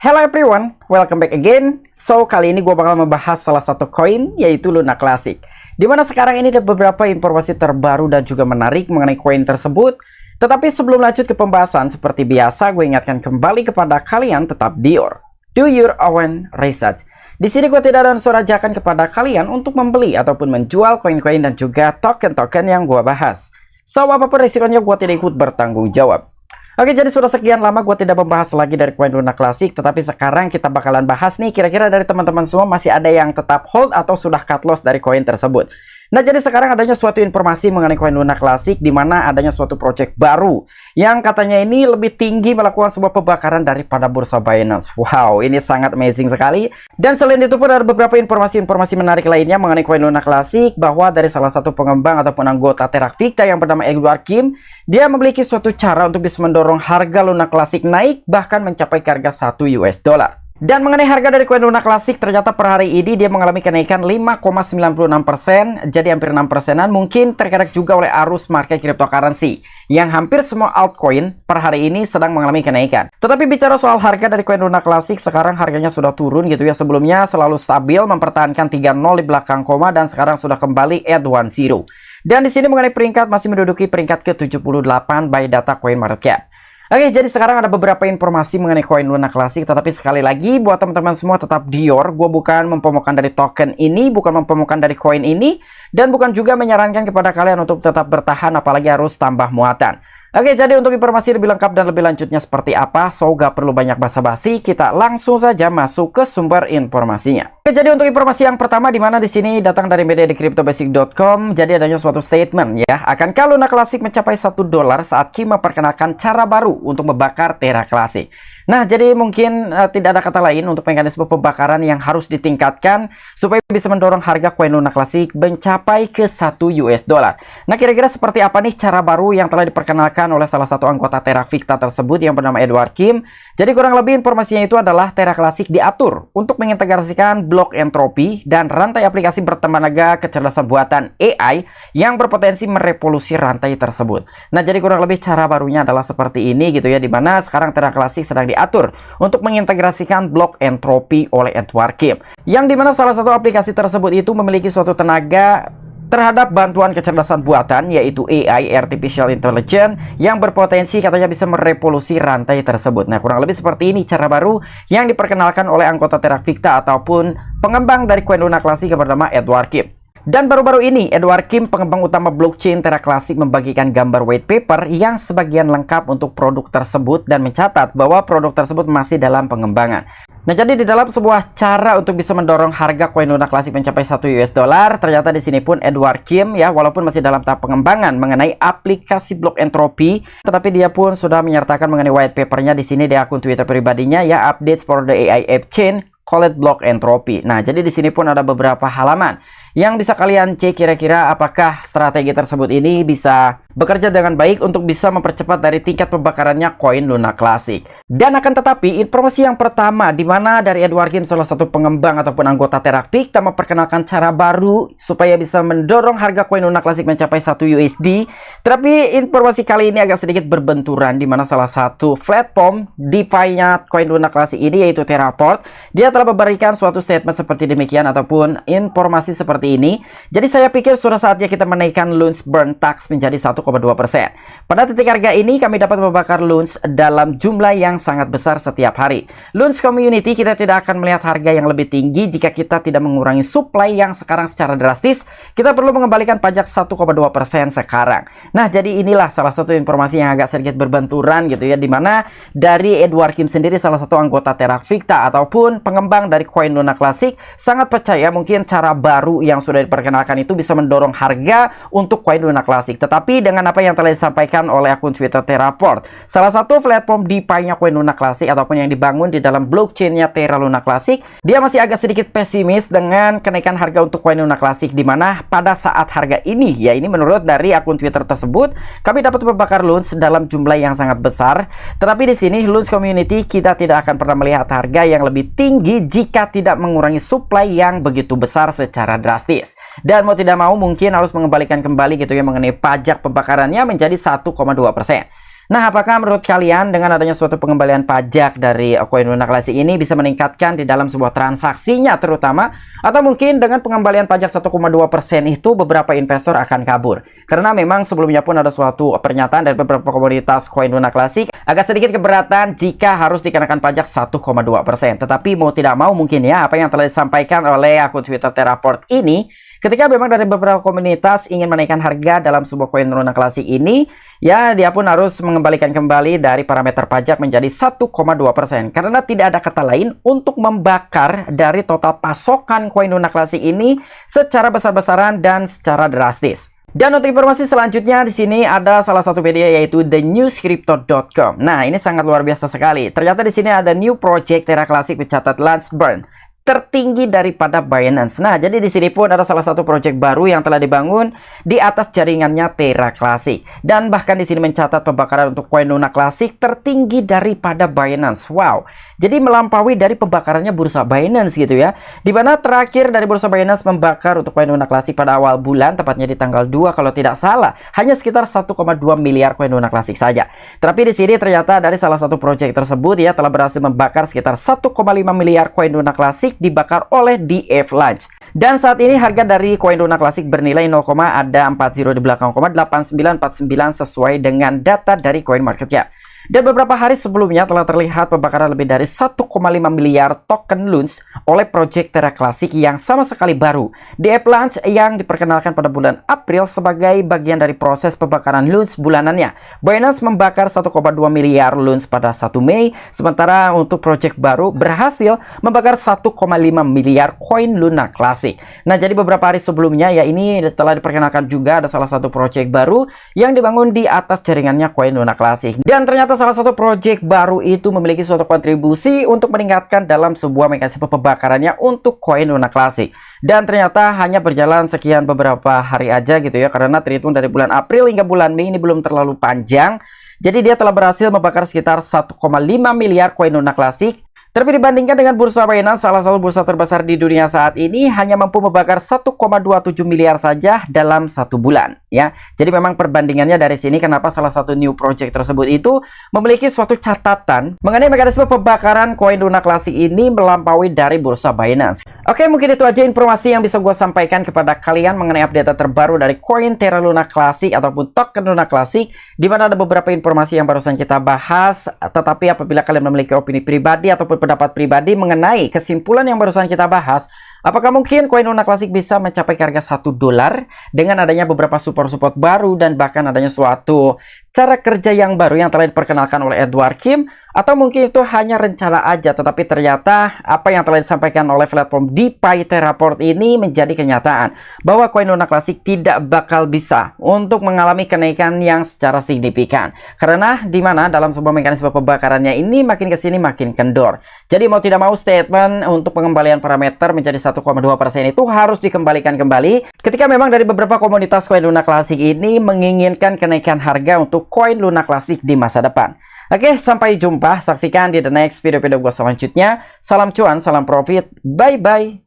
Hello everyone, welcome back again. So, kali ini gue bakal membahas salah satu koin, yaitu Luna Classic. Dimana sekarang ini ada beberapa informasi terbaru dan juga menarik mengenai koin tersebut. Tetapi sebelum lanjut ke pembahasan, seperti biasa gue ingatkan kembali kepada kalian tetap do your own research. Di sini gue tidak ada unsur ajakan kepada kalian untuk membeli ataupun menjual koin-koin dan juga token-token yang gue bahas. So, apapun risikonya gue tidak ikut bertanggung jawab. Oke, jadi sudah sekian lama gue tidak membahas lagi dari koin Luna Classic, tetapi sekarang kita bakalan bahas nih, kira-kira dari teman-teman semua masih ada yang tetap hold atau sudah cut loss dari koin tersebut. Nah, jadi sekarang adanya suatu informasi mengenai koin Luna Classic, di mana adanya suatu project baru yang katanya ini lebih tinggi melakukan sebuah pembakaran daripada bursa Binance. Wow, ini sangat amazing sekali. Dan selain itu pun ada beberapa informasi-informasi menarik lainnya mengenai koin Luna Classic, bahwa dari salah satu pengembang ataupun anggota Terraficta yang bernama Edward Kim, dia memiliki suatu cara untuk bisa mendorong harga Luna Classic naik bahkan mencapai ke harga $1. Dan mengenai harga dari koin Luna Classic, ternyata per hari ini dia mengalami kenaikan 5,96%, jadi hampir 6%-an, mungkin tergerak juga oleh arus market cryptocurrency, yang hampir semua altcoin per hari ini sedang mengalami kenaikan. Tetapi bicara soal harga dari koin Luna Classic, sekarang harganya sudah turun gitu ya. Sebelumnya selalu stabil, mempertahankan 30 di belakang koma, dan sekarang sudah kembali at 10. Dan di sini mengenai peringkat, masih menduduki peringkat ke-78 by data Coin Market Cap. Oke, jadi sekarang ada beberapa informasi mengenai koin Luna Classic, tetapi sekali lagi buat teman-teman semua tetap gue bukan mempromokan dari token ini, bukan mempromokan dari koin ini, dan bukan juga menyarankan kepada kalian untuk tetap bertahan apalagi harus tambah muatan. Oke, jadi untuk informasi lebih lengkap dan lebih lanjutnya seperti apa, so gak perlu banyak basa-basi, kita langsung saja masuk ke sumber informasinya. Oke, jadi untuk informasi yang pertama, di mana di sini datang dari media di cryptobasic.com, jadi adanya suatu statement ya, akankah Luna Classic mencapai $1 saat Kim memperkenalkan cara baru untuk membakar Terra Classic? Nah, jadi mungkin tidak ada kata lain untuk mekanisme pembakaran yang harus ditingkatkan supaya bisa mendorong harga koin Luna Classic mencapai ke $1. Nah, kira-kira seperti apa nih cara baru yang telah diperkenalkan oleh salah satu anggota Terraficta tersebut yang bernama Edward Kim? Jadi kurang lebih informasinya itu adalah Terra Classic diatur untuk mengintegrasikan blok entropi dan rantai aplikasi bertenaga kecerdasan buatan AI yang berpotensi merevolusi rantai tersebut. Nah, jadi kurang lebih cara barunya adalah seperti ini gitu ya, dimana sekarang Terra Classic sedang diatur untuk mengintegrasikan blok entropi oleh Edward Kim, yang dimana salah satu aplikasi tersebut itu memiliki suatu tenaga terhadap bantuan kecerdasan buatan, yaitu AI, Artificial Intelligence, yang berpotensi katanya bisa merevolusi rantai tersebut. Nah, kurang lebih seperti ini cara baru yang diperkenalkan oleh anggota Terraficta ataupun pengembang dari koin Luna Classic yang bernama Edward Kim. Dan baru-baru ini, Edward Kim, pengembang utama blockchain Terra Classic, membagikan gambar white paper yang sebagian lengkap untuk produk tersebut dan mencatat bahwa produk tersebut masih dalam pengembangan. Nah, jadi di dalam sebuah cara untuk bisa mendorong harga koin Luna Classic mencapai $1, ternyata di sini pun Edward Kim ya, walaupun masih dalam tahap pengembangan mengenai aplikasi blok entropi, tetapi dia pun sudah menyertakan mengenai white papernya di sini di akun Twitter pribadinya ya, updates for the AI app chain called block entropy. Nah, jadi di sini pun ada beberapa halaman yang bisa kalian cek kira-kira apakah strategi tersebut ini bisa bekerja dengan baik untuk bisa mempercepat dari tingkat pembakarannya koin Luna Classic. Dan akan tetapi, informasi yang pertama, di mana dari Edward Kim, salah satu pengembang ataupun anggota Terraficta, memperkenalkan cara baru supaya bisa mendorong harga koin Luna Classic mencapai $1. Tapi informasi kali ini agak sedikit berbenturan, di mana salah satu platform DeFi-nya koin Luna Classic ini, yaitu Terraport, dia telah memberikan suatu statement seperti demikian ataupun informasi seperti ini. Jadi saya pikir sudah saatnya kita menaikkan Loans Burn Tax menjadi 1,2%. Pada titik harga ini kami dapat membakar loans dalam jumlah yang sangat besar setiap hari. Loans community, kita tidak akan melihat harga yang lebih tinggi jika kita tidak mengurangi supply yang sekarang secara drastis. Kita perlu mengembalikan pajak 1,2% sekarang. Nah, jadi inilah salah satu informasi yang agak sedikit berbenturan gitu ya, dimana dari Edward Kim sendiri, salah satu anggota Terraficta ataupun pengembang dari koin Luna Classic, sangat percaya mungkin cara baru yang sudah diperkenalkan itu bisa mendorong harga untuk koin Luna Classic. Tetapi dengan apa yang telah disampaikan oleh akun Twitter Terraport, salah satu platform DeFi-nya koin Luna Classic ataupun yang dibangun di dalam blockchain-nya Terra Luna Classic, dia masih agak sedikit pesimis dengan kenaikan harga untuk koin Luna Classic, di mana pada saat harga ini ya, ini menurut dari akun Twitter tersebut, kami dapat membakar loans dalam jumlah yang sangat besar. Tetapi di sini loans community, kita tidak akan pernah melihat harga yang lebih tinggi jika tidak mengurangi supply yang begitu besar secara drastis. Dan mau tidak mau mungkin harus mengembalikan kembali gitu ya mengenai pajak pembakarannya menjadi 1,2%. Nah, apakah menurut kalian dengan adanya suatu pengembalian pajak dari koin Luna Classic ini bisa meningkatkan di dalam sebuah transaksinya terutama, atau mungkin dengan pengembalian pajak 1,2% itu beberapa investor akan kabur? Karena memang sebelumnya pun ada suatu pernyataan dari beberapa komunitas koin Luna Classic agak sedikit keberatan jika harus dikenakan pajak 1,2%. Tetapi mau tidak mau mungkin ya apa yang telah disampaikan oleh akun Twitter Terraport ini, ketika memang dari beberapa komunitas ingin menaikkan harga dalam sebuah koin Luna Classic ini, ya dia pun harus mengembalikan kembali dari parameter pajak menjadi 1,2%. Karena tidak ada kata lain untuk membakar dari total pasokan koin Luna Classic ini secara besar-besaran dan secara drastis. Dan untuk informasi selanjutnya di sini ada salah satu media yaitu thenewscrypto.com. Nah, ini sangat luar biasa sekali. Ternyata di sini ada new project Terra Classic mencatat launch burn tertinggi daripada Binance. Nah, jadi di sini pun ada salah satu proyek baru yang telah dibangun di atas jaringannya Terra Classic. Dan bahkan di sini mencatat pembakaran untuk koin Luna Classic tertinggi daripada Binance. Wow. Jadi melampaui dari pembakarannya bursa Binance gitu ya. Di mana terakhir dari bursa Binance membakar untuk koin Luna Classic pada awal bulan, tepatnya di tanggal 2 kalau tidak salah, hanya sekitar 1,2 miliar koin Luna Classic saja. Tapi di sini ternyata dari salah satu proyek tersebut ya telah berhasil membakar sekitar 1,5 miliar koin Luna Classic dibakar oleh DF Launch. Dan saat ini harga dari koin Luna Classic bernilai 0, ada 40 di belakang, 8949 sesuai dengan data dari Coin Market Cap. Dan beberapa hari sebelumnya telah terlihat pembakaran lebih dari 1,5 miliar token LUNS oleh project Terra Classic yang sama sekali baru. DF Launch yang diperkenalkan pada bulan April sebagai bagian dari proses pembakaran LUNS bulanannya. Binance membakar 1,2 miliar LUNS pada 1 Mei, sementara untuk project baru berhasil membakar 1,5 miliar koin Luna Classic. Nah, jadi beberapa hari sebelumnya ya ini telah diperkenalkan juga ada salah satu project baru yang dibangun di atas jaringannya koin Luna Classic. Dan ternyata salah satu proyek baru itu memiliki suatu kontribusi untuk meningkatkan dalam sebuah mekanisme pembakarannya untuk koin Luna Classic. Dan ternyata hanya berjalan sekian beberapa hari aja gitu ya, karena terhitung dari bulan April hingga bulan Mei ini belum terlalu panjang. Jadi dia telah berhasil membakar sekitar 1,5 miliar koin Luna Classic. Tapi dibandingkan dengan bursa Binance, salah satu bursa terbesar di dunia saat ini hanya mampu membakar 1,27 miliar saja dalam 1 bulan ya. Jadi memang perbandingannya dari sini kenapa salah satu new project tersebut itu memiliki suatu catatan mengenai mekanisme pembakaran koin Luna Classic ini melampaui dari bursa Binance. Oke, mungkin itu aja informasi yang bisa gue sampaikan kepada kalian mengenai update terbaru dari koin Terra Luna Classic ataupun token Luna Classic, di mana ada beberapa informasi yang barusan kita bahas. Tetapi apabila kalian memiliki opini pribadi ataupun pendapat pribadi mengenai kesimpulan yang barusan kita bahas, apakah mungkin koin Luna Classic bisa mencapai harga $1 dengan adanya beberapa support-support baru dan bahkan adanya suatu cara kerja yang baru yang telah diperkenalkan oleh Edward Kim? Atau mungkin itu hanya rencana aja, tetapi ternyata apa yang telah disampaikan oleh platform DeFi Terraport ini menjadi kenyataan bahwa koin Luna Classic tidak bakal bisa untuk mengalami kenaikan yang secara signifikan, karena dimana dalam sebuah mekanisme pembakarannya ini makin kesini makin kendor. Jadi mau tidak mau statement untuk pengembalian parameter menjadi 1,2% itu harus dikembalikan kembali ketika memang dari beberapa komunitas koin Luna Classic ini menginginkan kenaikan harga untuk koin Luna Classic di masa depan. Oke, sampai jumpa. Saksikan di the next video-video gue selanjutnya. Salam cuan, salam profit. Bye-bye.